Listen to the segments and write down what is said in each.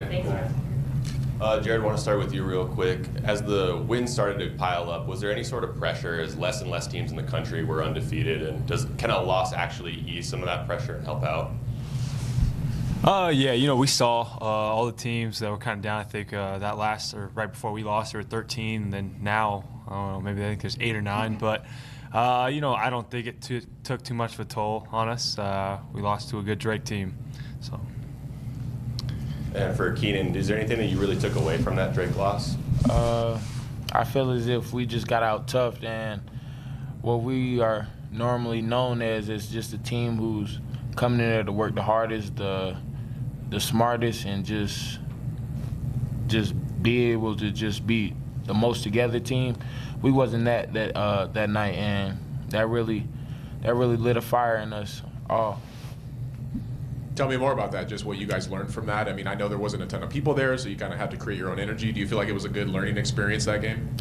Thanks. Jared, I want to start with you real quick. As the wins started to pile up, was there any sort of pressure as less and less teams in the country were undefeated? And can a loss actually ease some of that pressure and help out? Yeah, we saw all the teams that were kind of down. I think that last, or right before we lost, there were 13, and then now, I don't know, maybe I think there's 8 or 9. But, I don't think it took too much of a toll on us. We lost to a good Drake team. So. And for Keenan, is there anything that you really took away from that Drake loss? I feel as if we just got out tough, and what we are normally known as is just a team who's coming in there to work the hardest, the smartest, and just be able to just be the most together team. We wasn't that night, and that really lit a fire in us all. Tell me more about that, just what you guys learned from that. I mean, I know there wasn't a ton of people there, so you kind of had to create your own energy. Do you feel like it was a good learning experience, that game?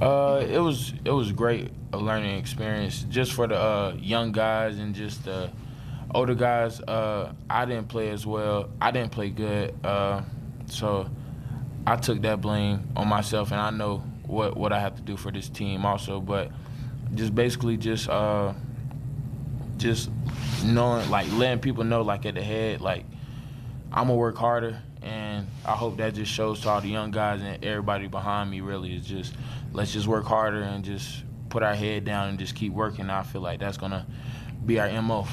It was great, a learning experience, just for the young guys and just the older guys. I didn't play as well. I didn't play good, so I took that blame on myself, and I know what I have to do for this team also. But just basically just knowing, like, letting people know, like, at the head, like, I'm gonna work harder, and I hope that just shows to all the young guys and everybody behind me. Really, is just let's just work harder and just put our head down and just keep working. I feel like that's gonna be our MO.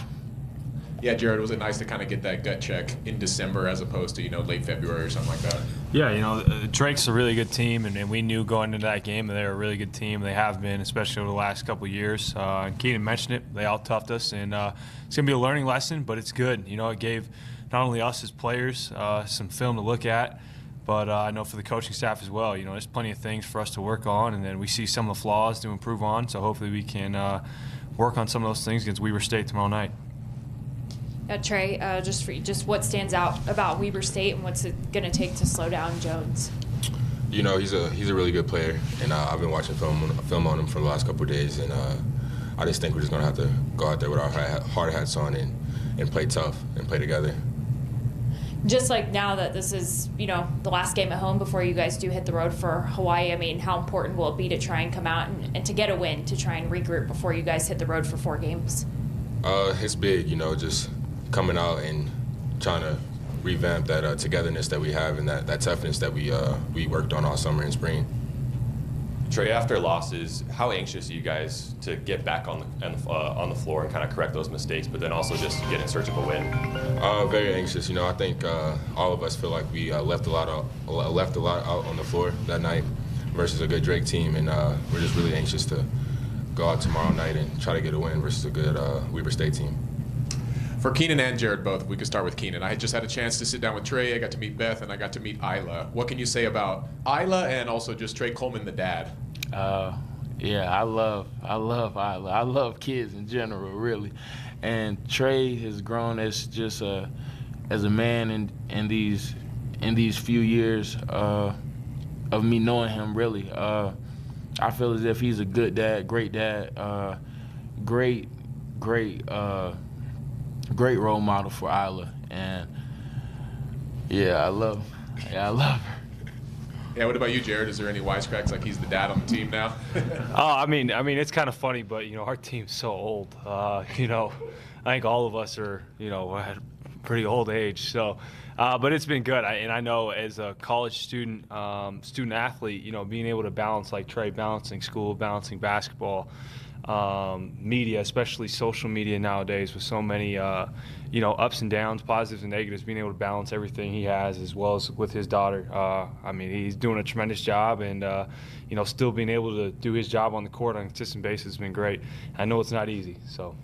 Yeah, Jared, was it nice to kind of get that gut check in December as opposed to, late February or something like that? Yeah, Drake's a really good team, and we knew going into that game that they're a really good team. They have been, especially over the last couple of years. And Keenan mentioned it. They all toughed us, and it's going to be a learning lesson, but it's good. It gave not only us as players some film to look at, but I know for the coaching staff as well. There's plenty of things for us to work on, and then we see some of the flaws to improve on, so hopefully we can work on some of those things against Weber State tomorrow night. Trey, just what stands out about Weber State and what's it going to take to slow down Jones? He's a really good player, and I've been watching film on him for the last couple of days, and I just think we're just going to have to go out there with our hard hats on and play tough and play together. Just like now that this is, the last game at home before you guys do hit the road for Hawaii, I mean, how important will it be to try and come out and to get a win, to try and regroup before you guys hit the road for 4 games? It's big, just coming out and trying to revamp that togetherness that we have and that toughness that we worked on all summer and spring. Trey, after losses, how anxious are you guys to get back on the floor and kind of correct those mistakes, but then also just get in search of a win? Very anxious. I think all of us feel like we left a lot out on the floor that night versus a good Drake team, and we're just really anxious to go out tomorrow night and try to get a win versus a good Weber State team. For Keenan and Jared both, we could start with Keenan. I just had a chance to sit down with Trey. I got to meet Beth, and I got to meet Isla. What can you say about Isla and also just Trey Coleman, the dad? Yeah, I love Isla. I love kids in general, really. And Trey has grown as just as a man in these few years of me knowing him, really. I feel as if he's a good dad, great dad, great role model for Isla, and I love her. Yeah, what about you, Jared? Is there any wisecracks like he's the dad on the team now? I mean, it's kind of funny, but our team's so old. I think all of us are, at a pretty old age. So, but it's been good. I know as a college student athlete, being able to balance like Trey, balancing school, balancing basketball, media, especially social media nowadays, with so many ups and downs, positives and negatives, being able to balance everything he has as well as with his daughter. He's doing a tremendous job, and still being able to do his job on the court on a consistent basis has been great. I know it's not easy. So,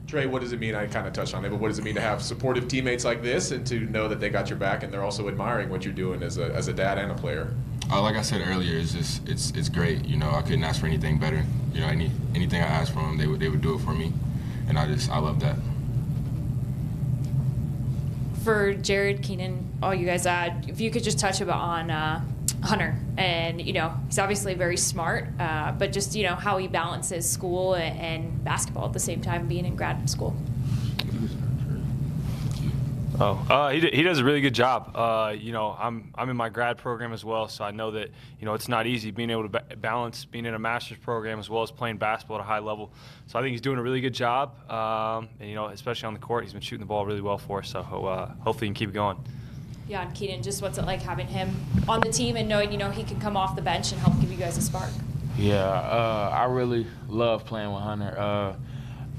Trey, what does it mean? I kind of touched on it, but what does it mean to have supportive teammates like this and to know that they got your back and they're also admiring what you're doing as a dad and a player? Like I said earlier, it's great. I couldn't ask for anything better. Anything I asked from them, they would do it for me, and I love that. For Jared, Keenan, all you guys, if you could just touch on Hunter, and he's obviously very smart, but just how he balances school and basketball at the same time, being in grad school. He does a really good job. You know, I'm in my grad program as well, so I know that, you know, it's not easy being able to balance being in a master's program as well as playing basketball at a high level. So I think he's doing a really good job, and, you know, especially on the court, he's been shooting the ball really well for us. So hopefully he can keep it going. Yeah, and Keenan, just what's it like having him on the team and knowing, you know, he can come off the bench and help give you guys a spark? Yeah, I really love playing with Hunter.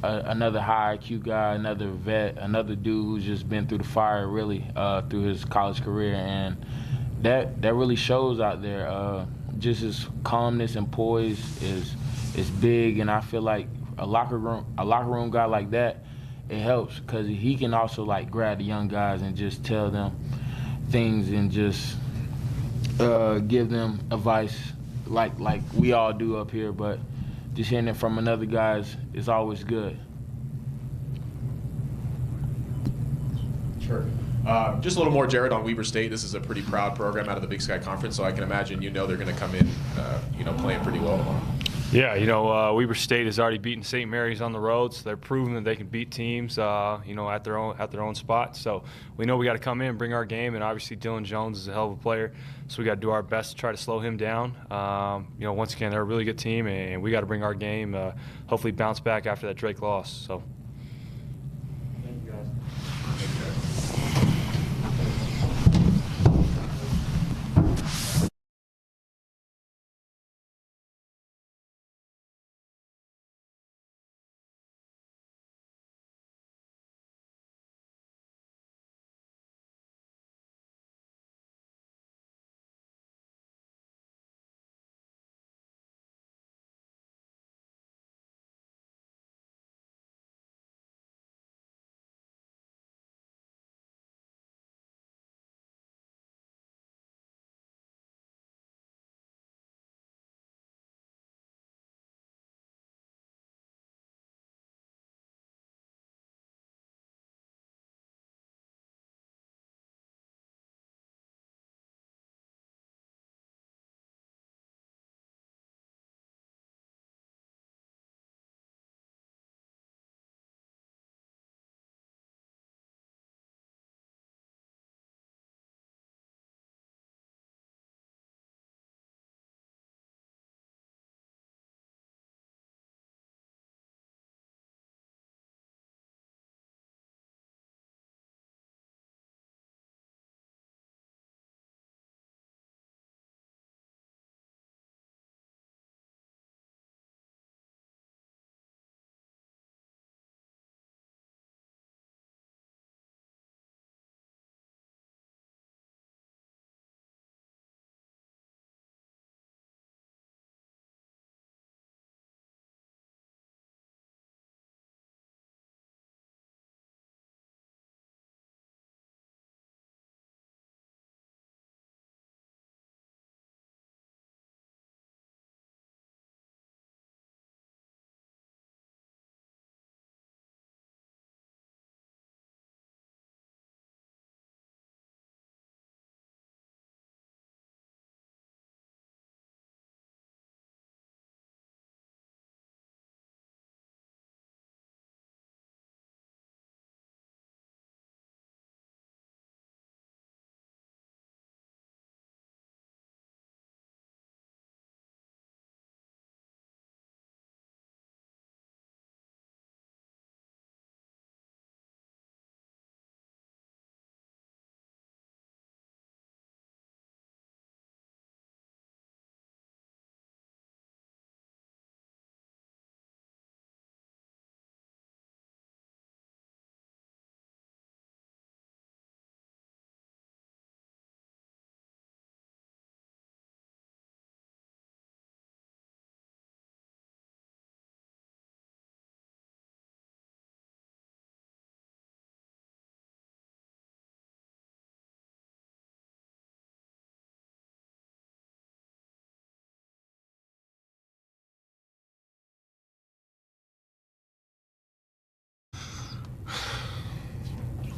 Another high IQ guy, another vet, another dude who's just been through the fire really through his college career, and that really shows out there. Just his calmness and poise is big, and I feel like a locker room guy like that, it helps because he can also like grab the young guys and just tell them things and just give them advice like we all do up here, but just hearing it from another guy is always good. Sure. Just a little more, Jared, on Weber State. This is a pretty proud program out of the Big Sky Conference, so I can imagine you know they're going to come in, you know, playing pretty well tomorrow. Yeah, you know, Weber State has already beaten St. Mary's on the road, so they're proving that they can beat teams, you know, at their own spot. So we know we got to come in and bring our game, and obviously Dylan Jones is a hell of a player, so we got to do our best to try to slow him down. You know, once again, they're a really good team, and we got to bring our game, hopefully bounce back after that Drake loss. So. Thank you, guys.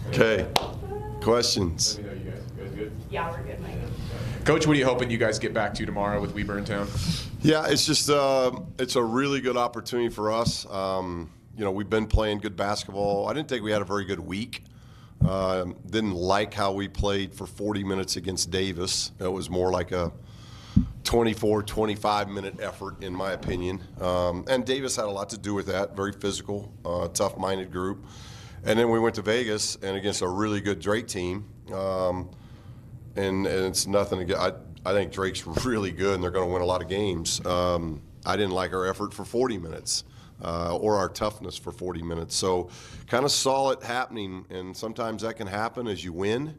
Okay. Questions? Let me know, you guys good? Yeah, we're good, Mike. Coach, what are you hoping you guys get back to tomorrow with Weber in town? Yeah, it's just it's a really good opportunity for us. You know, we've been playing good basketball. I didn't think we had a very good week. Didn't like how we played for 40 minutes against Davis. It was more like a 24, 25-minute effort, in my opinion. And Davis had a lot to do with that. Very physical, tough-minded group. And then we went to Vegas and against a really good Drake team. And it's nothing to get. I think Drake's really good, and they're going to win a lot of games. I didn't like our effort for 40 minutes or our toughness for 40 minutes. So kind of saw it happening, and sometimes that can happen as you win.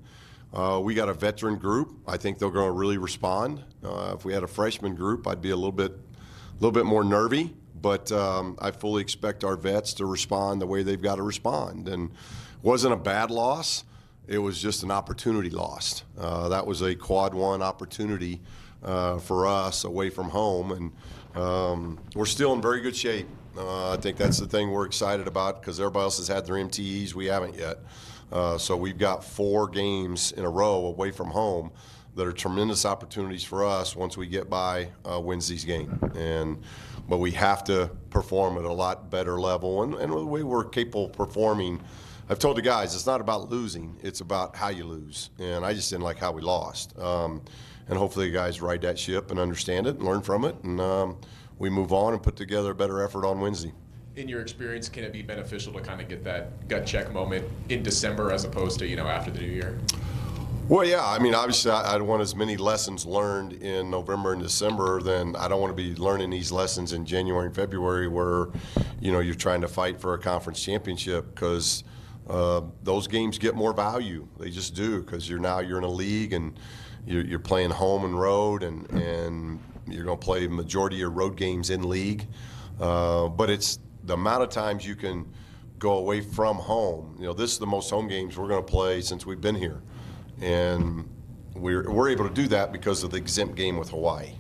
We got a veteran group. I think they're going to really respond. If we had a freshman group, I'd be a little bit more nervy. But I fully expect our vets to respond the way they've got to respond. And it wasn't a bad loss. It was just an opportunity lost. That was a quad one opportunity for us away from home. And we're still in very good shape. I think that's the thing we're excited about because everybody else has had their MTEs. We haven't yet. So we've got 4 games in a row away from home that are tremendous opportunities for us once we get by Wednesday's game. But we have to perform at a lot better level. And the way we're capable of performing, I've told the guys, it's not about losing, it's about how you lose. And I just didn't like how we lost. And hopefully the guys ride that ship and understand it and learn from it. And we move on and put together a better effort on Wednesday. In your experience, can it be beneficial to kind of get that gut check moment in December as opposed to, after the new year? Well, yeah. I mean, obviously, I'd want as many lessons learned in November and December than I don't want to be learning these lessons in January and February where, you're trying to fight for a conference championship because those games get more value. They just do because you're in a league and you're playing home and road and you're going to play the majority of your road games in league. But it's the amount of times you can go away from home. This is the most home games we're going to play since we've been here. And we're able to do that because of the exempt game with Hawaii.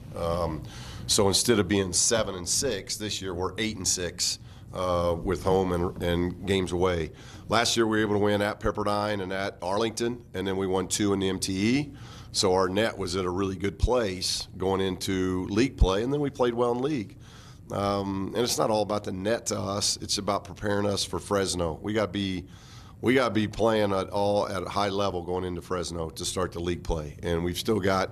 So instead of being 7-6 this year, we're 8-6 with home and games away. Last year we were able to win at Pepperdine and at Arlington, and then we won 2 in the MTE. So our net was at a really good place going into league play, and then we played well in league. And it's not all about the net to us; it's about preparing us for Fresno. We got to be playing at a high level going into Fresno to start the league play. And we've still got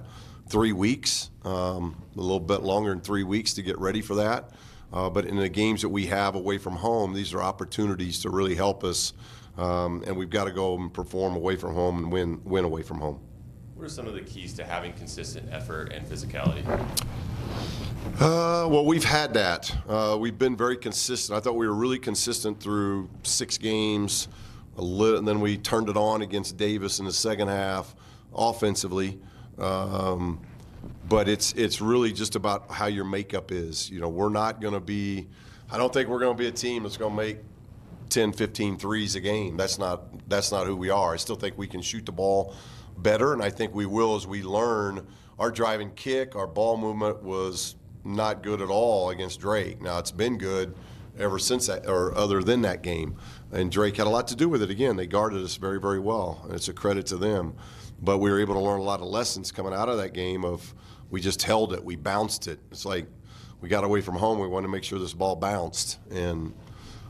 3 weeks, a little bit longer than 3 weeks to get ready for that. But in the games that we have away from home, these are opportunities to really help us. And we've got to go and perform away from home and win away from home. What are some of the keys to having consistent effort and physicality? Well, we've had that. We've been very consistent. I thought we were really consistent through 6 games. And then we turned it on against Davis in the second half offensively. But it's really just about how your makeup is. We're not going to be – I don't think we're going to be a team that's going to make 10, 15 threes a game. That's not who we are. I still think we can shoot the ball better, and I think we will as we learn. Our drive and kick, our ball movement was not good at all against Drake. Now, it's been good ever since that, or other than that game. And Drake had a lot to do with it. Again, they guarded us very, very well, and it's a credit to them. But we were able to learn a lot of lessons coming out of that game of we just held it, we bounced it. It's like we got away from home, we wanted to make sure this ball bounced. And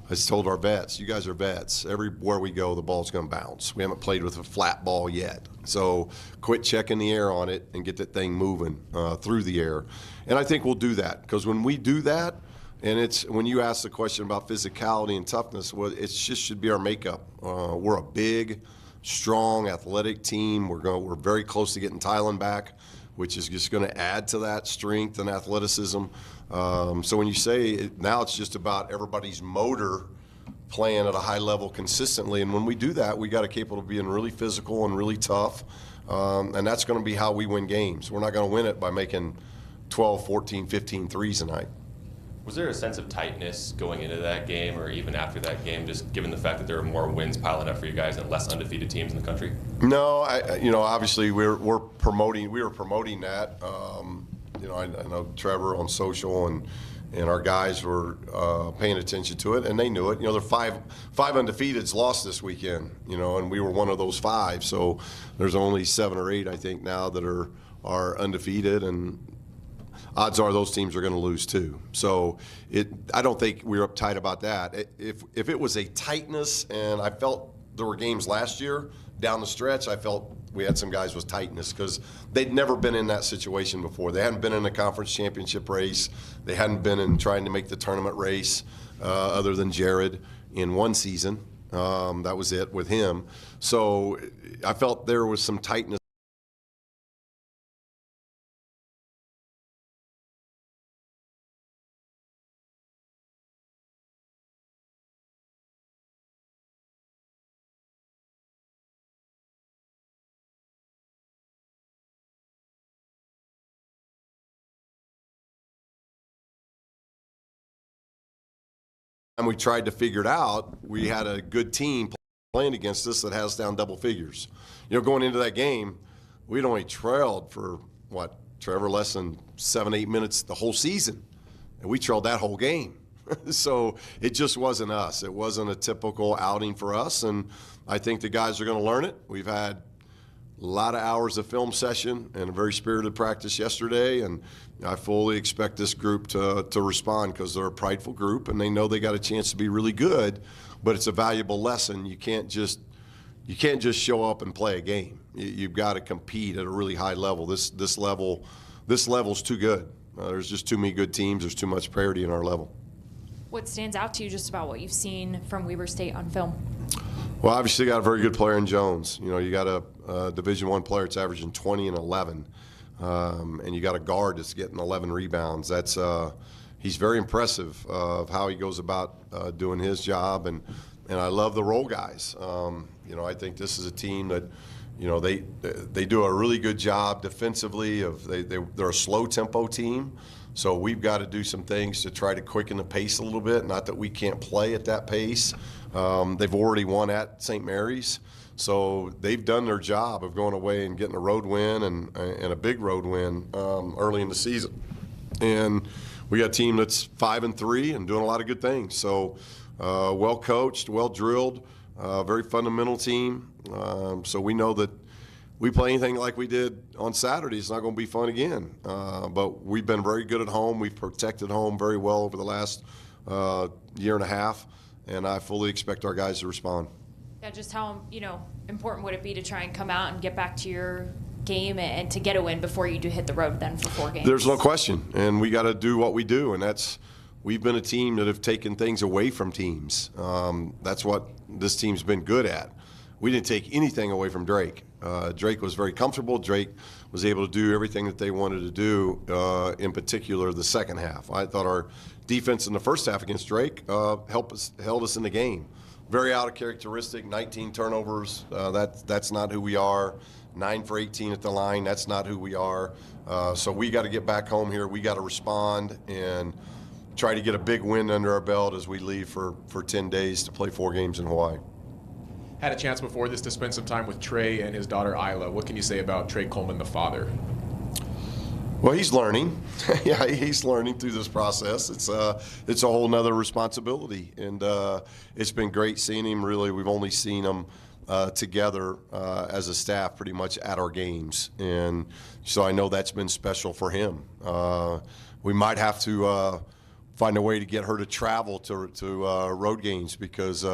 I just told our vets, you guys are vets. Everywhere we go, the ball's going to bounce. We haven't played with a flat ball yet. So quit checking the air on it and get that thing moving through the air. And I think we'll do that because when we do that, and it's when you ask the question about physicality and toughness, well, it just should be our makeup. We're a big, strong, athletic team. We're very close to getting Thailand back, which is just going to add to that strength and athleticism. So when you say now it's just about everybody's motor playing at a high level consistently, and when we do that, we got to capable of being really physical and really tough, and that's going to be how we win games. We're not going to win it by making 12, 14, 15 threes a night. Was there a sense of tightness going into that game or even after that game, just given the fact that there were more wins piling up for you guys and less undefeated teams in the country? No, obviously we were promoting that. I know Trevor on social and our guys were paying attention to it, and they knew it. There are five undefeateds lost this weekend, and we were one of those 5. So there's only 7 or 8, I think, now that are undefeated, and odds are those teams are going to lose too. So I don't think we're uptight about that. If it was a tightness and I felt there were games last year down the stretch, I felt we had some guys with tightness because they'd never been in that situation before. They hadn't been in a conference championship race. They hadn't been in trying to make the tournament race other than Jared in one season. That was it with him. So I felt there was some tightness. And we tried to figure it out. We had a good team playing against us that has us down double figures. You know, going into that game, we'd only trailed for, what, Trevor, less than 7-8 minutes the whole season. And we trailed that whole game. So it just wasn't us. It wasn't a typical outing for us. And I think the guys are going to learn it. We've had a lot of hours of film session and a very spirited practice yesterday, and I fully expect this group to respond because they're a prideful group and they know they got a chance to be really good, but it's a valuable lesson. You can't just show up and play a game. You've got to compete at a really high level. This level's too good. There's just too many good teams. There's too much parity in our level. What stands out to you just about what you've seen from Weber State on film? Well, obviously, you got a very good player in Jones. You know, you got a Division I player that's averaging 20 and 11, and you got a guard that's getting 11 rebounds. That's he's very impressive of how he goes about doing his job, and I love the role guys. You know, I think this is a team that, you know, they do a really good job defensively. They're a slow tempo team. So we've got to do some things to try to quicken the pace a little bit. Not that we can't play at that pace. They've already won at St. Mary's. So they've done their job of going away and getting a road win and a big road win early in the season. And we got a team that's 5-3 and doing a lot of good things. So well coached, well drilled, very fundamental team. So we know that we play anything like we did on Saturday, it's not going to be fun again. But we've been very good at home. We've protected home very well over the last year and a half, and I fully expect our guys to respond. Yeah, just how, you know, important would it be to try and come out and get back to your game and to get a win before you do hit the road then for 4 games? There's no question, and we got to do what we do, and we've been a team that have taken things away from teams. That's what this team's been good at. We didn't take anything away from Drake. Drake was very comfortable. Drake was able to do everything that they wanted to do, in particular the second half. I thought our defense in the first half against Drake held us in the game. Very out of characteristic, 19 turnovers. That's not who we are. 9 for 18 at the line, that's not who we are. So we got to get back home here. We got to respond and try to get a big win under our belt as we leave for 10 days to play 4 games in Hawaii. Had a chance before this to spend some time with Trey and his daughter Isla. What can you say about Trey Coleman, the father? Well, he's learning. Yeah, he's learning through this process. It's a whole nother responsibility, and it's been great seeing him. Really, we've only seen him together as a staff pretty much at our games, and so I know that's been special for him. We might have to find a way to get her to travel to road games because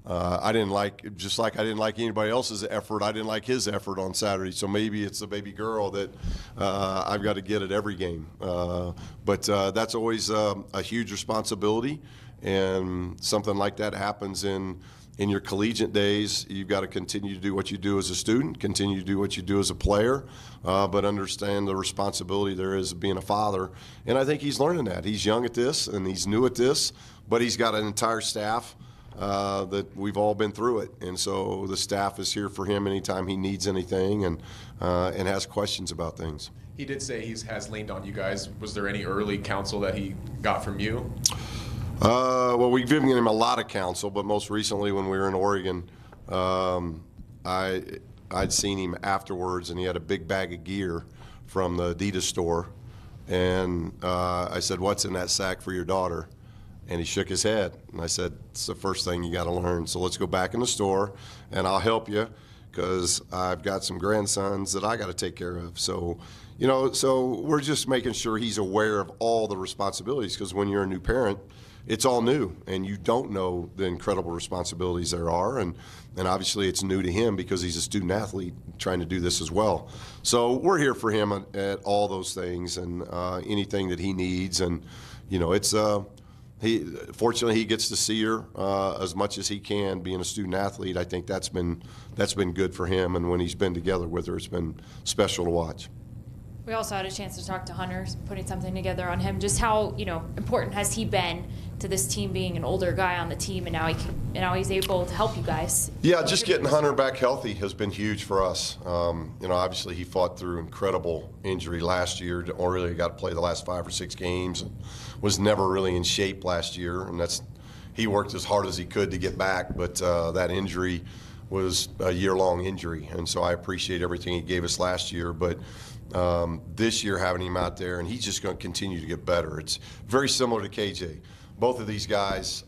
I didn't like, just like I didn't like anybody else's effort, I didn't like his effort on Saturday. So maybe it's the baby girl that I've got to get at every game. But that's always a huge responsibility, and something like that happens in your collegiate days. You've got to continue to do what you do as a student, continue to do what you do as a player, but understand the responsibility there is of being a father. And I think he's learning that. He's young at this, and he's new at this, but he's got an entire staff that we've all been through it, and so the staff is here for him anytime he needs anything and has questions about things. He did say he has leaned on you guys. Was there any early counsel that he got from you? Well, we've given him a lot of counsel, but most recently when we were in Oregon, I'd seen him afterwards, and he had a big bag of gear from the Adidas store, and I said, "What's in that sack for your daughter?" And he shook his head, and I said, "It's the first thing you got to learn. So let's go back in the store, and I'll help you, because I've got some grandsons that I got to take care of." So, you know, so we're just making sure he's aware of all the responsibilities, because when you're a new parent, it's all new, and you don't know the incredible responsibilities there are, and obviously it's new to him because he's a student athlete trying to do this as well. So we're here for him at all those things and anything that he needs, and it's fortunately he gets to see her as much as he can. Being a student athlete, I think that's been good for him, and when he's been together with her, it's been special to watch. We also had a chance to talk to Hunter, putting something together on him. Just how important has he been to this team, being an older guy on the team, and now he's able to help you guys? Yeah, just getting Hunter back healthy has been huge for us. Obviously he fought through incredible injury last year. Really got to play the last 5 or 6 games, and was never really in shape last year. And he worked as hard as he could to get back, but that injury was a year-long injury, and so I appreciate everything he gave us last year. But this year having him out there, and he's just going to continue to get better. It's very similar to KJ. Both of these guys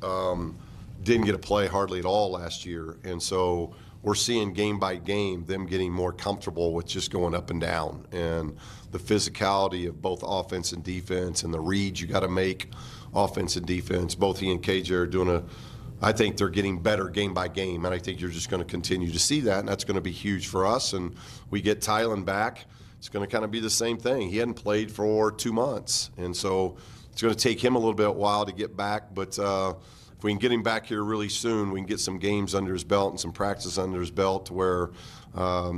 didn't get to play hardly at all last year, and so we're seeing game by game them getting more comfortable with just going up and down, and the physicality of both offense and defense, and the reads you got to make offense and defense. Both he and KJ are doing I think they're getting better game by game, and I think you're just going to continue to see that, and that's going to be huge for us. And we get Tylen back, it's going to kind of be the same thing. He hadn't played for 2 months, and so it's going to take him a little bit a while to get back, but if we can get him back here really soon, we can get some games under his belt and some practice under his belt to where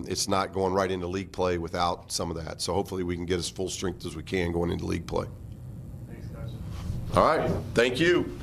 it's not going right into league play without some of that. So hopefully we can get as full strength as we can going into league play. Thanks, guys. All right, thank you.